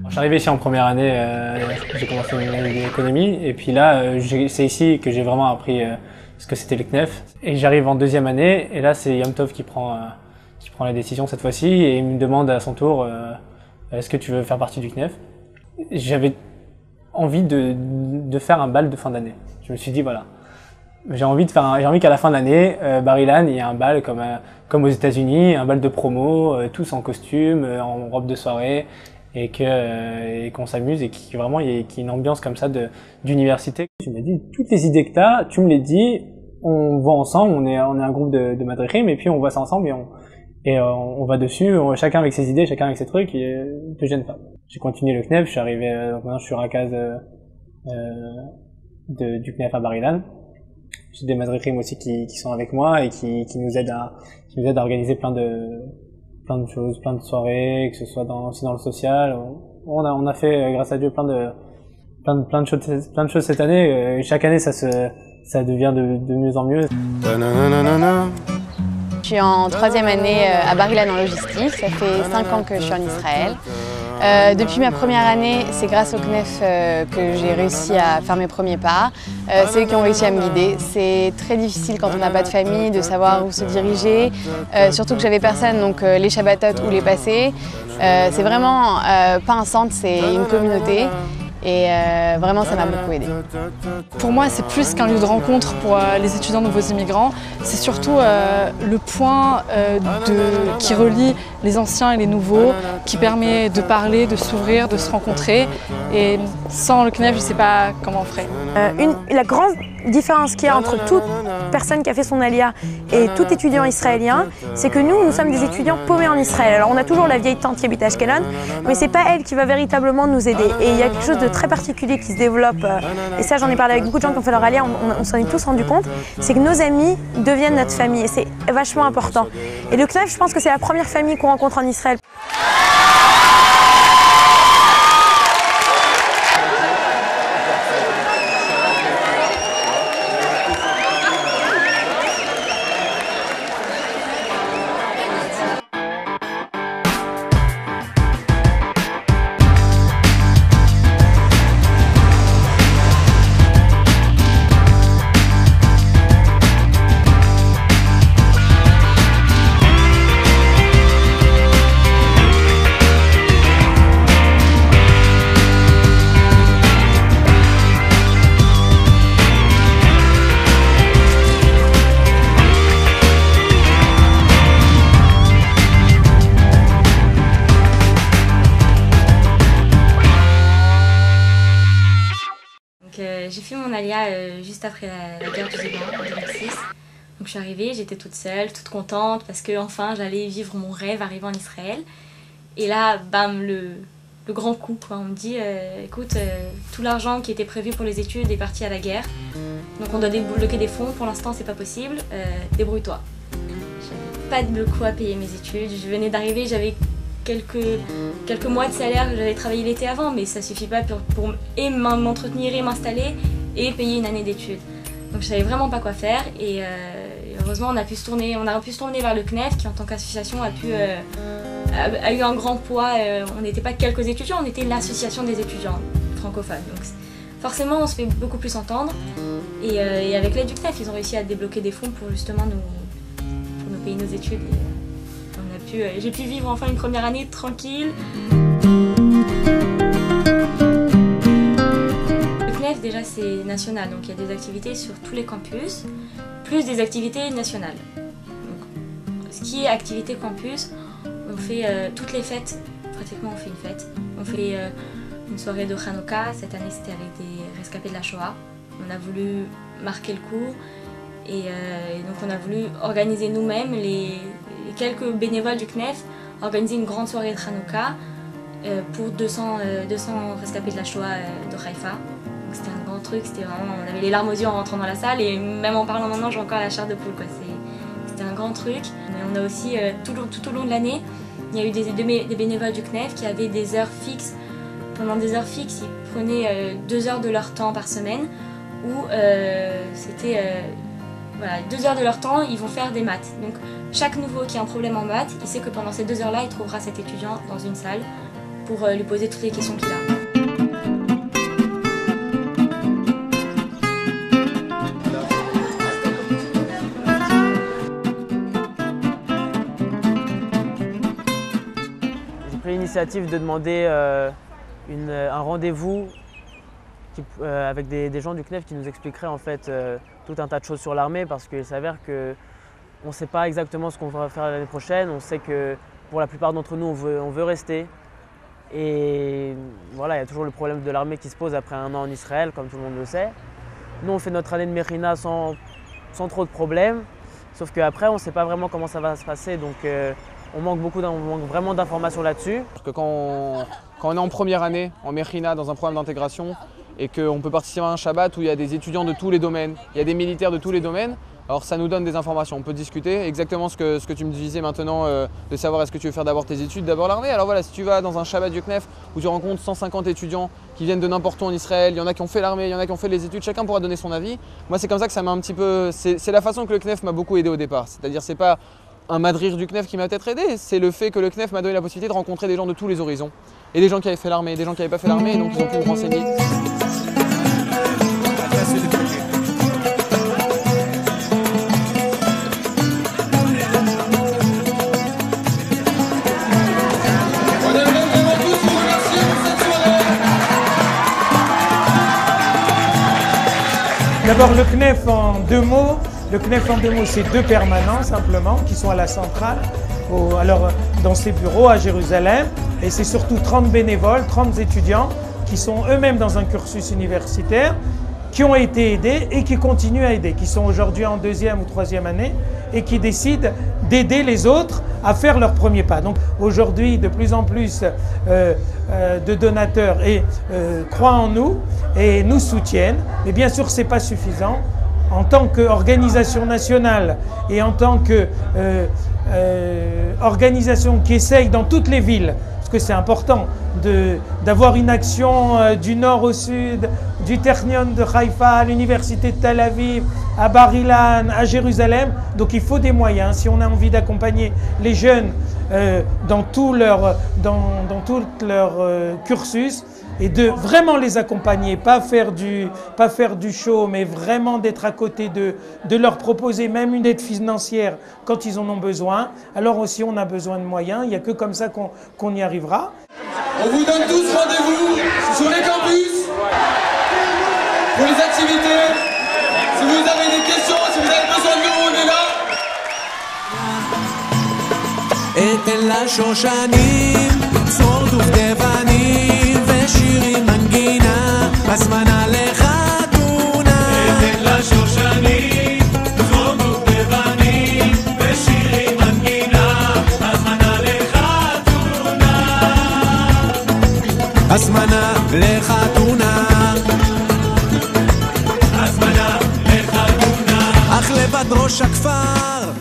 J'arrivais ici en première année, j'ai commencé une année d'économie et puis là c'est ici que j'ai vraiment appris ce que c'était le CNEF. Et j'arrive en deuxième année et là c'est Yom Tov qui prend la décision cette fois-ci et il me demande à son tour est-ce que tu veux faire partie du CNEF. J'avais envie de faire un bal de fin d'année. Je me suis dit voilà, j'ai envie qu'à la fin de l'année, Bar-Ilan, il y ait un bal comme aux États-Unis, un bal de promo, tous en costume, en robe de soirée, et qu'on s'amuse et qu'il y ait une ambiance comme ça d'université. Tu m'as dit toutes les idées que t'as, tu me les dis, on va ensemble, on est un groupe de madrichim et puis on voit ça ensemble et on va dessus, chacun avec ses idées, chacun avec ses trucs, et te gêne pas. J'ai continué le CNEF, je suis arrivé, donc maintenant je suis rakaz du CNEF à Bar-Ilan. J'ai des madrichim aussi qui sont avec moi et qui nous aident à organiser plein de choses, plein de soirées, que ce soit aussi dans le social. On a fait, grâce à Dieu, plein de choses cette année. Chaque année, ça devient de mieux en mieux. Je suis en troisième année à Bar-Ilan en logistique. Ça fait 5 ans que je suis en Israël. Depuis ma première année, c'est grâce au CNEF que j'ai réussi à faire mes premiers pas. C'est eux qui ont réussi à me guider. C'est très difficile quand on n'a pas de famille de savoir où se diriger, surtout que j'avais personne, donc les Shabbatot où les passer. C'est vraiment pas un centre, c'est une communauté. Et vraiment, ça m'a beaucoup aidé. Pour moi, c'est plus qu'un lieu de rencontre pour les étudiants nouveaux immigrants. C'est surtout le point qui relie les anciens et les nouveaux, qui permet de parler, de s'ouvrir, de se rencontrer. Et sans le CNEF, je ne sais pas comment on ferait. La grande différence qu'il y a entre toute personne qui a fait son alia et tout étudiant israélien, c'est que nous sommes des étudiants paumés en Israël. Alors on a toujours la vieille tante qui habite à Ashkelon, mais c'est pas elle qui va véritablement nous aider. Et il y a quelque chose de très particulier qui se développe, et ça j'en ai parlé avec beaucoup de gens qui ont fait leur alia, on s'en est tous rendu compte, c'est que nos amis deviennent notre famille et c'est vachement important. Et le CNEF, je pense que c'est la première famille qu'on rencontre en Israël. J'ai fait mon alia juste après la guerre du Liban en 2006. Donc je suis arrivée, j'étais toute seule, toute contente parce que enfin j'allais vivre mon rêve arriver en Israël. Et là, bam, le grand coup, quoi. On me dit, écoute, tout l'argent qui était prévu pour les études est parti à la guerre. Donc on doit débloquer des fonds, pour l'instant c'est pas possible, débrouille-toi. J'avais pas de quoi payer mes études, je venais d'arriver, j'avais quelques mois de salaire, j'avais travaillé l'été avant, mais ça suffit pas pour m'entretenir et m'installer et payer une année d'études. Donc je savais vraiment pas quoi faire et heureusement on a pu se tourner vers le CNEF qui en tant qu'association a eu un grand poids. On n'était pas quelques étudiants, on était l'association des étudiants francophones. Donc forcément on se fait beaucoup plus entendre et avec l'aide du CNEF ils ont réussi à débloquer des fonds pour justement nous payer nos études. J'ai pu vivre enfin une première année tranquille. Le CNEF déjà c'est national, donc il y a des activités sur tous les campus, plus des activités nationales. Donc, ce qui est activité campus, on fait toutes les fêtes, pratiquement on fait une fête. On fait une soirée de Hanouka, cette année c'était avec des rescapés de la Shoah. On a voulu marquer le coup et donc on a voulu organiser nous-mêmes les quelques bénévoles du CNEF, organiser une grande soirée de Hanouka pour 200 rescapés de la Shoah de Haïfa. C'était un grand truc. truc, c'était vraiment, on avait les larmes aux yeux en rentrant dans la salle et même en parlant maintenant j'ai encore la chair de poule quoi. C'était un grand truc. Mais on a aussi tout au long de l'année, il y a eu des bénévoles du CNEF qui avaient des heures fixes. Pendant des heures fixes, ils prenaient 2 heures de leur temps par semaine où c'était voilà, 2 heures de leur temps, ils vont faire des maths. Donc chaque nouveau qui a un problème en maths, il sait que pendant ces 2 heures-là, il trouvera cet étudiant dans une salle pour lui poser toutes les questions qu'il a. J'ai pris l'initiative de demander un rendez-vous avec des gens du CNEF qui nous expliqueraient en fait tout un tas de choses sur l'armée, parce qu'il s'avère qu'on ne sait pas exactement ce qu'on va faire l'année prochaine. On sait que pour la plupart d'entre nous, on veut rester. Et voilà, il y a toujours le problème de l'armée qui se pose après 1 an en Israël, comme tout le monde le sait. Nous, on fait notre année de Mechina sans trop de problèmes, sauf qu'après, on ne sait pas vraiment comment ça va se passer. Donc, on manque vraiment d'informations là-dessus. Quand on est en première année en Mechina dans un programme d'intégration et qu'on peut participer à un Shabbat où il y a des étudiants de tous les domaines, il y a des militaires de tous les domaines, alors ça nous donne des informations. On peut discuter exactement ce que tu me disais maintenant, de savoir est-ce que tu veux faire d'abord tes études, d'abord l'armée. Alors voilà, si tu vas dans un Shabbat du CNEF où tu rencontres 150 étudiants qui viennent de n'importe où en Israël, il y en a qui ont fait l'armée, il y en a qui ont fait les études, chacun pourra donner son avis. Moi c'est comme ça que ça m'a un petit peu... C'est la façon que le CNEF m'a beaucoup aidé au départ. C'est-à-dire c'est pas un madrir du CNEF qui m'a peut-être aidé, c'est le fait que le CNEF m'a donné la possibilité de rencontrer des gens de tous les horizons. Et des gens qui avaient fait l'armée, des gens qui n'avaient pas fait l'armée, donc ils ont pu me renseigner. D'abord le CNEF en 2 mots. Le CNEF en 2 mots, c'est 2 permanents simplement qui sont à la centrale, dans ses bureaux à Jérusalem. Et c'est surtout 30 bénévoles, 30 étudiants qui sont eux-mêmes dans un cursus universitaire, qui ont été aidés et qui continuent à aider, qui sont aujourd'hui en 2e ou 3e année et qui décident d'aider les autres à faire leur premier pas. Donc aujourd'hui, de plus en plus de donateurs croient en nous et nous soutiennent. Mais bien sûr, ce n'est pas suffisant. En tant qu'organisation nationale et en tant qu'organisation qui essaye dans toutes les villes, parce que c'est important d'avoir une action du nord au sud, du Technion de Haïfa à l'université de Tel Aviv, à Bar Ilan, à Jérusalem. Donc il faut des moyens. Si on a envie d'accompagner les jeunes dans tout leur cursus, et de vraiment les accompagner, pas faire du show, mais vraiment d'être à côté d'eux, de leur proposer même une aide financière quand ils en ont besoin. Alors aussi on a besoin de moyens, il n'y a que comme ça qu'on y arrivera. On vous donne tous rendez-vous sur les campus pour les activités. Si vous avez des questions, si vous avez besoin de nous, הזמנה לחתונה, הזמנה לחתונה, אך לבד ראש הכפר